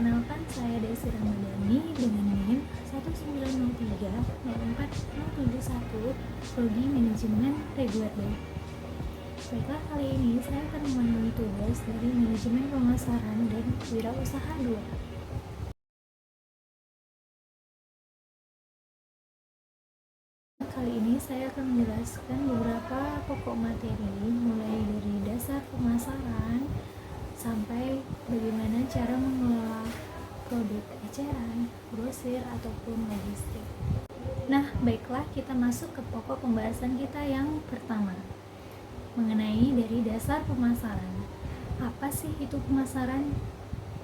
Perkenalkan, saya Desi Ramadhani dengan NIM 190304071, Prodi Manajemen Reguler. Baiklah, kali ini saya akan memenuhi tugas dari Manajemen Pemasaran dan Wirausaha 2. Kali ini saya akan menjelaskan beberapa pokok materi, mulai dari dasar pemasaran sampai bagaimana cara mengelola produk eceran, grosir, ataupun logistik. Nah, baiklah, kita masuk ke pokok pembahasan kita yang pertama, mengenai dari dasar pemasaran. Apa sih itu pemasaran?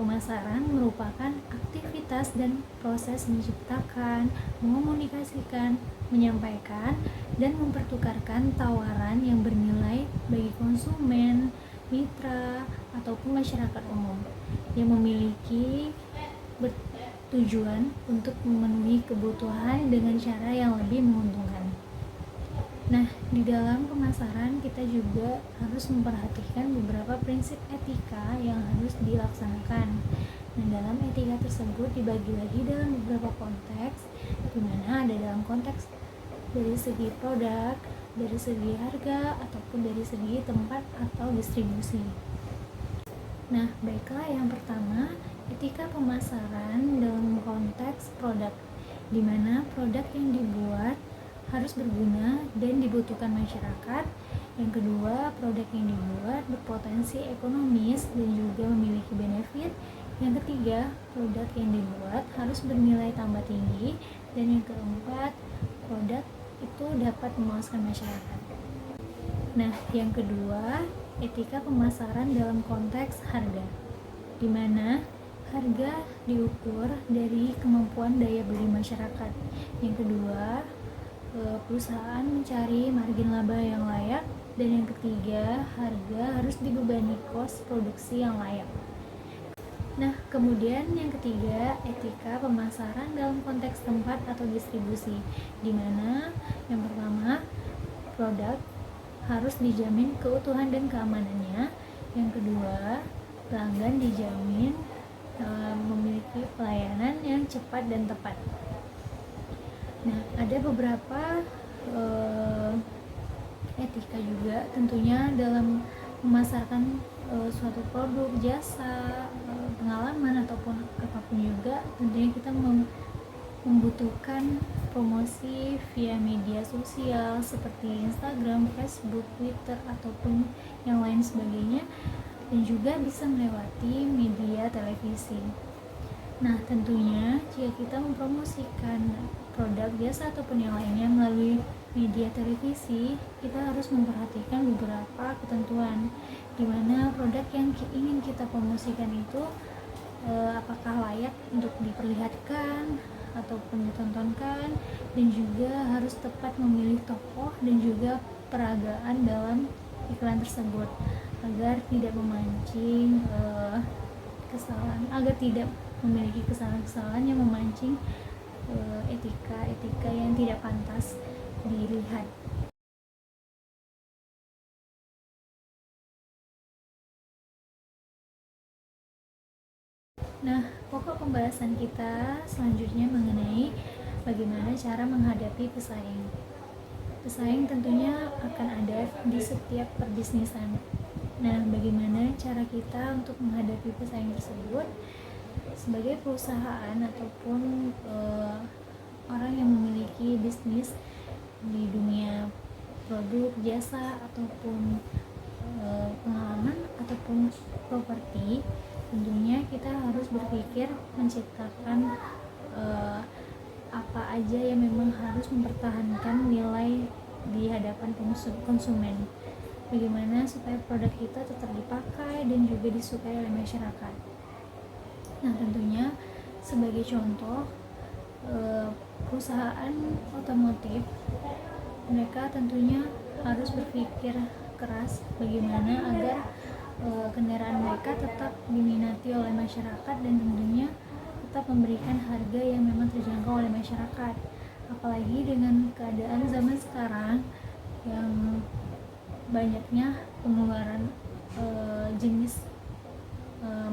Pemasaran merupakan aktivitas dan proses menciptakan, mengomunikasikan, menyampaikan, dan mempertukarkan tawaran yang bernilai bagi konsumen, mitra, ataupun masyarakat umum yang memiliki tujuan untuk memenuhi kebutuhan dengan cara yang lebih menguntungkan. Nah, di dalam pemasaran kita juga harus memperhatikan beberapa prinsip etika yang harus dilaksanakan. Nah, dalam etika tersebut dibagi lagi dalam beberapa konteks, di mana ada dalam konteks dari segi produk, dari segi harga, ataupun dari segi tempat atau distribusi. Nah, baiklah, yang pertama, etika pemasaran dalam konteks produk, di mana produk yang dibuat harus berguna dan dibutuhkan masyarakat. Yang kedua, produk yang dibuat berpotensi ekonomis dan juga memiliki benefit. Yang ketiga, produk yang dibuat harus bernilai tambah tinggi. Dan yang keempat, produk itu dapat memuaskan masyarakat. Nah, yang kedua, etika pemasaran dalam konteks harga, di mana harga diukur dari kemampuan daya beli masyarakat. Yang kedua, perusahaan mencari margin laba yang layak, dan yang ketiga, harga harus dibebani kos produksi yang layak. Nah, kemudian yang ketiga, etika pemasaran dalam konteks tempat atau distribusi, di mana yang pertama, produk harus dijamin keutuhan dan keamanannya. Yang kedua, pelanggan dijamin memiliki pelayanan yang cepat dan tepat. Nah, ada beberapa etika juga tentunya dalam memasarkan suatu produk, jasa, pengalaman, ataupun apapun juga. Tentunya kita membutuhkan promosi via media sosial seperti Instagram, Facebook, Twitter, ataupun yang lain sebagainya, dan juga bisa melewati media televisi. Nah, tentunya jika kita mempromosikan produk, jasa, ataupun yang lainnya melalui media televisi, kita harus memperhatikan beberapa ketentuan, di mana produk yang ingin kita promosikan itu apakah layak untuk diperlihatkan ataupun ditontonkan, dan juga harus tepat memilih tokoh dan juga peragaan dalam iklan tersebut agar tidak memancing kesalahan, agar tidak memiliki kesalahan-kesalahan yang memancing etika yang tidak pantas dilihat. Nah, pokok pembahasan kita selanjutnya mengenai bagaimana cara menghadapi pesaing. Pesaing tentunya akan ada di setiap perbisnisan. Nah, bagaimana cara kita untuk menghadapi pesaing tersebut? Sebagai perusahaan ataupun orang yang memiliki bisnis di dunia produk, jasa, ataupun pengalaman ataupun properti, tentunya kita harus berpikir menciptakan apa aja yang memang harus mempertahankan nilai di hadapan konsumen. Bagaimana supaya produk kita tetap dipakai dan juga disukai oleh masyarakat. Nah, tentunya sebagai contoh, perusahaan otomotif, mereka tentunya harus berpikir keras bagaimana agar kendaraan mereka tetap diminati oleh masyarakat dan tentunya tetap memberikan harga yang memang terjangkau oleh masyarakat. Apalagi dengan keadaan zaman sekarang yang banyaknya pengeluaran jenis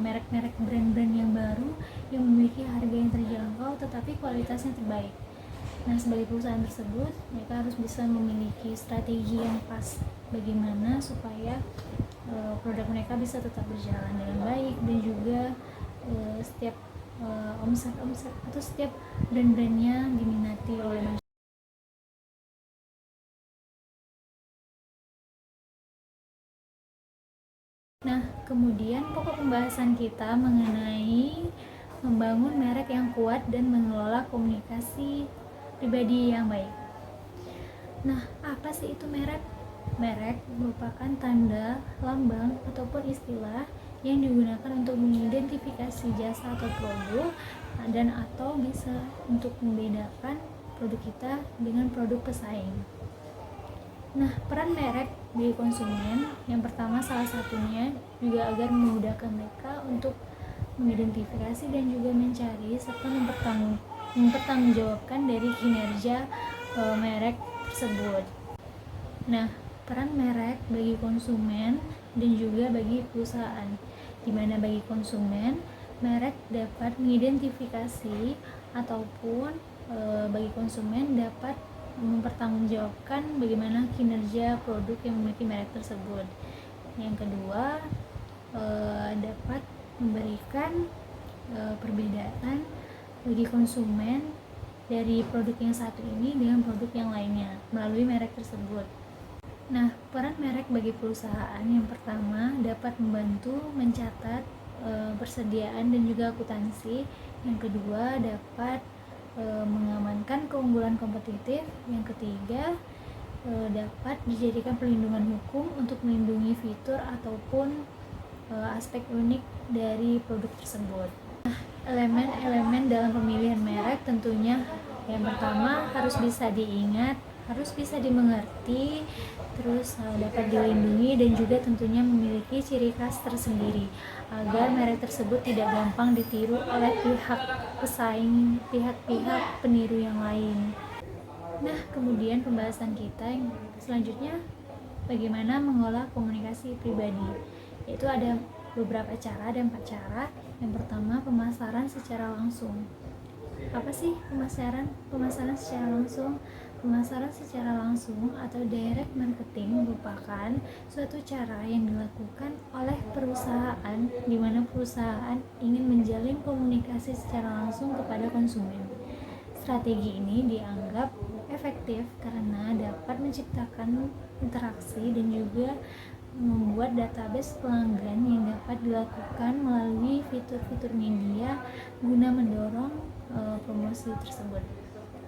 merek-merek brand-brand yang baru terjangkau tetapi kualitasnya terbaik. Nah, sebagai perusahaan tersebut, mereka harus bisa memiliki strategi yang pas bagaimana supaya produk mereka bisa tetap berjalan dengan baik, dan juga setiap omset atau setiap brand-brandnya diminati oleh masyarakat. Nah, kemudian pokok pembahasan kita mengenai membangun merek yang kuat dan mengelola komunikasi pribadi yang baik. Nah, apa sih itu merek? Merek merupakan tanda, lambang, ataupun istilah yang digunakan untuk mengidentifikasi jasa atau produk, dan atau bisa untuk membedakan produk kita dengan produk pesaing. Nah, peran merek bagi konsumen yang pertama salah satunya juga agar memudahkan mereka untuk mengidentifikasi dan juga mencari serta mempertanggungjawabkan dari kinerja merek tersebut. Nah, peran merek bagi konsumen dan juga bagi perusahaan, di mana bagi konsumen merek dapat mengidentifikasi ataupun bagi konsumen dapat mempertanggungjawabkan bagaimana kinerja produk yang memiliki merek tersebut. Yang kedua, dapat memberikan perbedaan bagi konsumen dari produk yang satu ini dengan produk yang lainnya melalui merek tersebut. Nah, peran merek bagi perusahaan yang pertama dapat membantu mencatat persediaan dan juga akuntansi. Yang kedua, dapat mengamankan keunggulan kompetitif. Yang ketiga, dapat dijadikan perlindungan hukum untuk melindungi fitur ataupun aspek unik dari produk tersebut. Nah, elemen-elemen dalam pemilihan merek tentunya yang pertama harus bisa diingat, harus bisa dimengerti, terus dapat dilindungi, dan juga tentunya memiliki ciri khas tersendiri agar merek tersebut tidak gampang ditiru oleh pihak pesaing, pihak-pihak peniru yang lain. Nah, kemudian pembahasan kita yang selanjutnya bagaimana mengolah komunikasi pribadi, yaitu ada beberapa cara, ada 4 cara. Yang pertama, pemasaran secara langsung. Apa sih pemasaran secara langsung? Pemasaran secara langsung atau direct marketing merupakan suatu cara yang dilakukan oleh perusahaan di mana perusahaan ingin menjalin komunikasi secara langsung kepada konsumen. Strategi ini dianggap efektif karena dapat menciptakan interaksi dan juga membuat database pelanggan yang dapat dilakukan melalui fitur-fitur media guna mendorong promosi tersebut.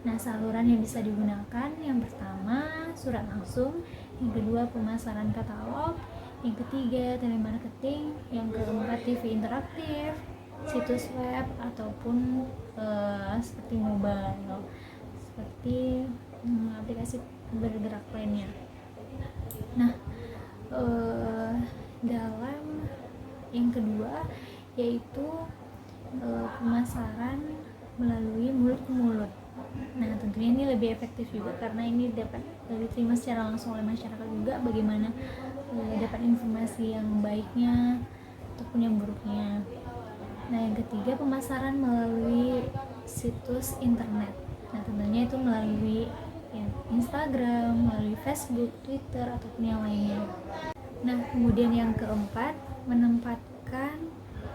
Nah, saluran yang bisa digunakan yang pertama surat langsung, yang kedua pemasaran katalog, yang ketiga telemarketing, yang keempat TV interaktif, situs web ataupun seperti mobile, seperti aplikasi bergerak lainnya. Nah, dalam yang kedua yaitu pemasaran melalui mulut ke mulut. Nah, tentunya ini lebih efektif juga karena ini dapat diterima secara langsung oleh masyarakat juga bagaimana dapat informasi yang baiknya ataupun yang buruknya. Nah, yang ketiga pemasaran melalui situs internet. Nah, tentunya itu melalui Instagram, melalui Facebook, Twitter ataupun yang lainnya. Nah, kemudian yang keempat menempatkan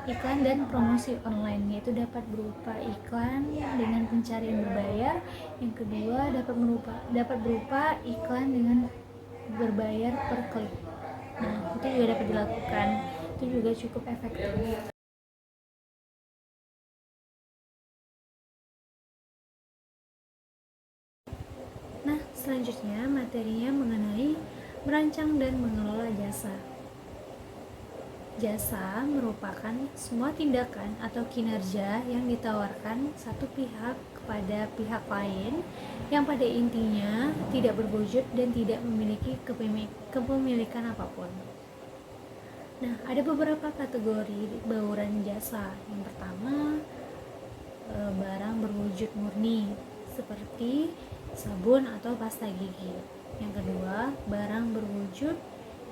iklan dan promosi online, yaitu dapat berupa iklan dengan pencarian berbayar. Yang kedua dapat berupa iklan dengan berbayar per klik. Nah, itu juga dapat dilakukan, itu juga cukup efektif. Nah, selanjutnya materinya mengenai merancang dan mengelola jasa. Jasa merupakan semua tindakan atau kinerja yang ditawarkan satu pihak kepada pihak lain yang pada intinya tidak berwujud dan tidak memiliki kepemilikan apapun. Nah, ada beberapa kategori bauran jasa. Yang pertama, barang berwujud murni seperti sabun atau pasta gigi. Yang kedua, barang berwujud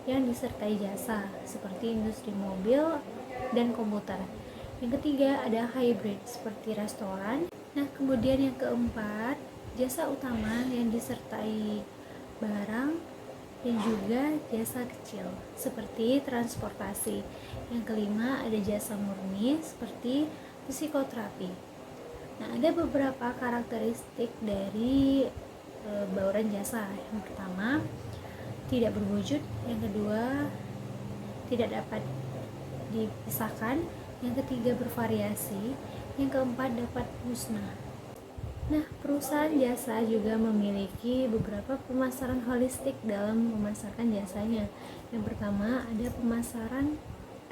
yang disertai jasa seperti industri mobil dan komputer. Yang ketiga, ada hybrid seperti restoran. Nah, kemudian yang keempat, jasa utama yang disertai barang dan juga jasa kecil seperti transportasi. Yang kelima, ada jasa murni seperti psikoterapi. Nah, ada beberapa karakteristik dari bauran jasa. Yang pertama, tidak berwujud. Yang kedua, tidak dapat dipisahkan. Yang ketiga, bervariasi. Yang keempat, dapat musnah. Nah, perusahaan jasa juga memiliki beberapa pemasaran holistik dalam memasarkan jasanya. Yang pertama, ada pemasaran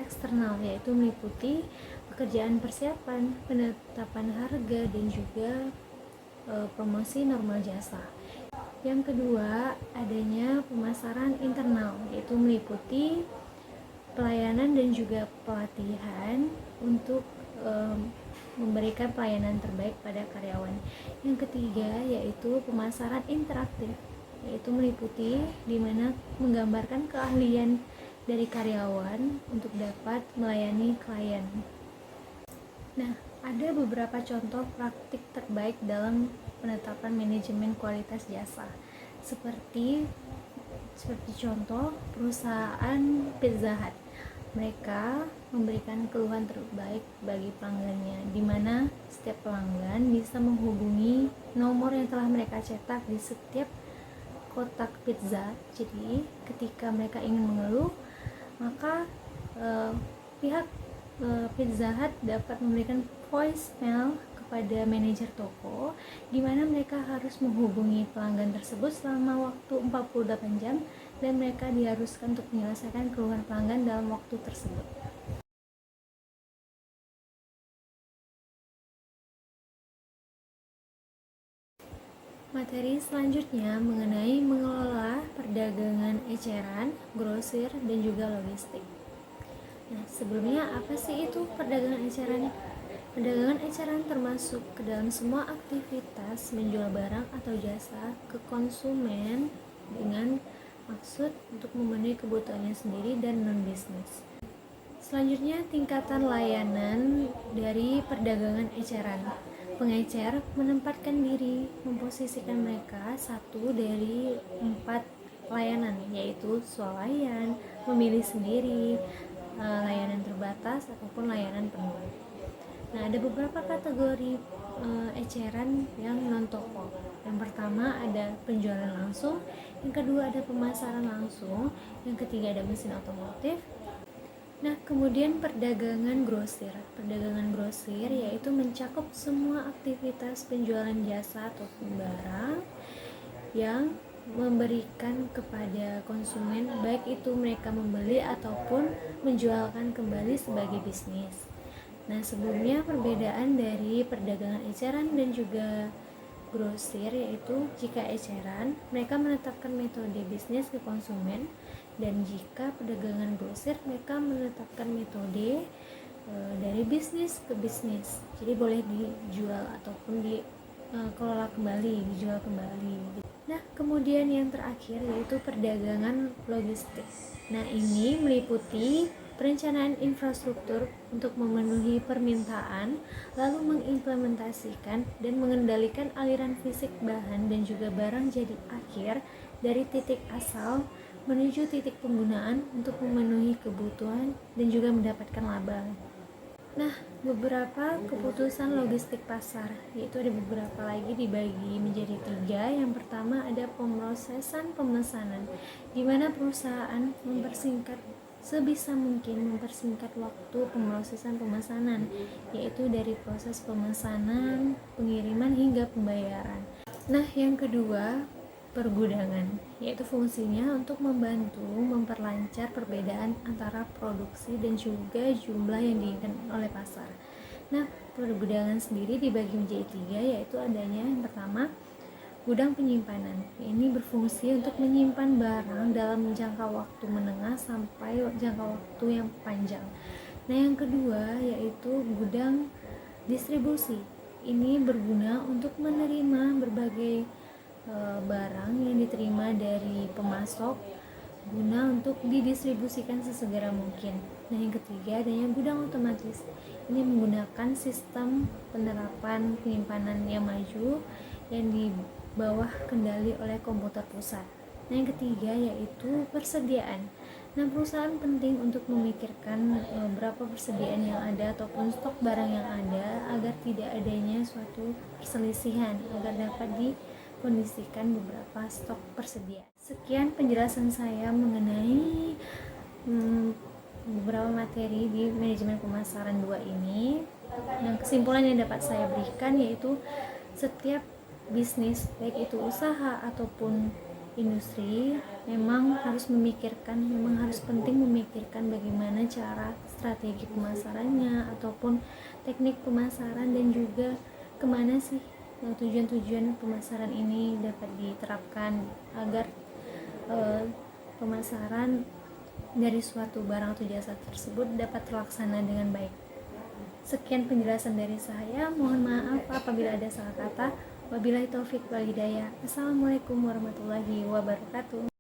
eksternal, yaitu meliputi pekerjaan persiapan, penetapan harga, dan juga promosi normal jasa. Yang kedua, adanya pemasaran internal, yaitu meliputi pelayanan dan juga pelatihan untuk memberikan pelayanan terbaik pada karyawan. Yang ketiga, yaitu pemasaran interaktif, yaitu meliputi di mana menggambarkan keahlian dari karyawan untuk dapat melayani klien. Nah, ada beberapa contoh praktik terbaik dalam penetapan manajemen kualitas jasa. Seperti contoh perusahaan Pizza Hut. Mereka memberikan keluhan terbaik bagi pelanggannya, di mana setiap pelanggan bisa menghubungi nomor yang telah mereka cetak di setiap kotak pizza. Jadi ketika mereka ingin mengeluh, maka pihak Pizza Hut dapat memberikan voicemail kepada manajer toko, di mana mereka harus menghubungi pelanggan tersebut selama waktu 48 jam dan mereka diharuskan untuk menyelesaikan keluhan pelanggan dalam waktu tersebut. Materi selanjutnya mengenai mengelola perdagangan eceran, grosir, dan juga logistik. Nah, sebelumnya apa sih itu perdagangan eceran? Perdagangan eceran termasuk ke dalam semua aktivitas menjual barang atau jasa ke konsumen dengan maksud untuk memenuhi kebutuhannya sendiri dan non-bisnis. Selanjutnya, tingkatan layanan dari perdagangan eceran. Pengecer menempatkan diri, memposisikan mereka satu dari 4 layanan, yaitu swalayan, memilih sendiri, layanan terbatas, ataupun layanan penuh. Nah, ada beberapa kategori eceran yang non-toko. Yang pertama ada penjualan langsung, yang kedua ada pemasaran langsung, yang ketiga ada mesin otomotif. Nah, kemudian perdagangan grosir. Perdagangan grosir yaitu mencakup semua aktivitas penjualan jasa atau barang yang memberikan kepada konsumen, baik itu mereka membeli ataupun menjualkan kembali sebagai bisnis. Nah, sebelumnya perbedaan dari perdagangan eceran dan juga grosir yaitu jika eceran mereka menetapkan metode bisnis ke konsumen, dan jika perdagangan grosir mereka menetapkan metode dari bisnis ke bisnis. Jadi boleh dijual ataupun dikelola kembali, dijual kembali. Nah, kemudian yang terakhir yaitu perdagangan logistik. Nah, ini meliputi perencanaan infrastruktur untuk memenuhi permintaan, lalu mengimplementasikan dan mengendalikan aliran fisik bahan dan juga barang jadi akhir dari titik asal menuju titik penggunaan untuk memenuhi kebutuhan dan juga mendapatkan laba. Nah, beberapa keputusan logistik pasar, yaitu ada beberapa lagi dibagi menjadi 3. Yang pertama ada pemrosesan pemesanan, di mana perusahaan mempersingkat sebisa mungkin mempersingkat waktu pemrosesan pemesanan, yaitu dari proses pemesanan, pengiriman hingga pembayaran. Nah, yang kedua pergudangan, yaitu fungsinya untuk membantu memperlancar perbedaan antara produksi dan juga jumlah yang diinginkan oleh pasar. Nah, pergudangan sendiri dibagi menjadi 3, yaitu adanya yang pertama gudang penyimpanan. Ini berfungsi untuk menyimpan barang dalam jangka waktu menengah sampai jangka waktu yang panjang. Nah, yang kedua yaitu gudang distribusi. Ini berguna untuk menerima berbagai barang yang diterima dari pemasok guna untuk didistribusikan sesegera mungkin. Nah, yang ketiga adanya gudang otomatis. Ini menggunakan sistem penerapan penyimpanan yang maju yang di bawah kendali oleh komputer pusat. Nah, yang ketiga yaitu persediaan. Nah, perusahaan penting untuk memikirkan berapa persediaan yang ada ataupun stok barang yang ada agar tidak adanya suatu perselisihan, agar dapat dikondisikan beberapa stok persediaan. Sekian penjelasan saya mengenai beberapa materi di manajemen pemasaran 2 ini. Nah, kesimpulan yang dapat saya berikan yaitu setiap bisnis, baik itu usaha ataupun industri, memang harus penting memikirkan bagaimana cara strategi pemasarannya ataupun teknik pemasaran, dan juga kemana sih tujuan-tujuan pemasaran ini dapat diterapkan agar pemasaran dari suatu barang atau jasa tersebut dapat terlaksana dengan baik. Sekian penjelasan dari saya. Mohon maaf apabila ada salah kata. Wabillahi taufik wal hidayah. Assalamualaikum warahmatullahi wabarakatuh.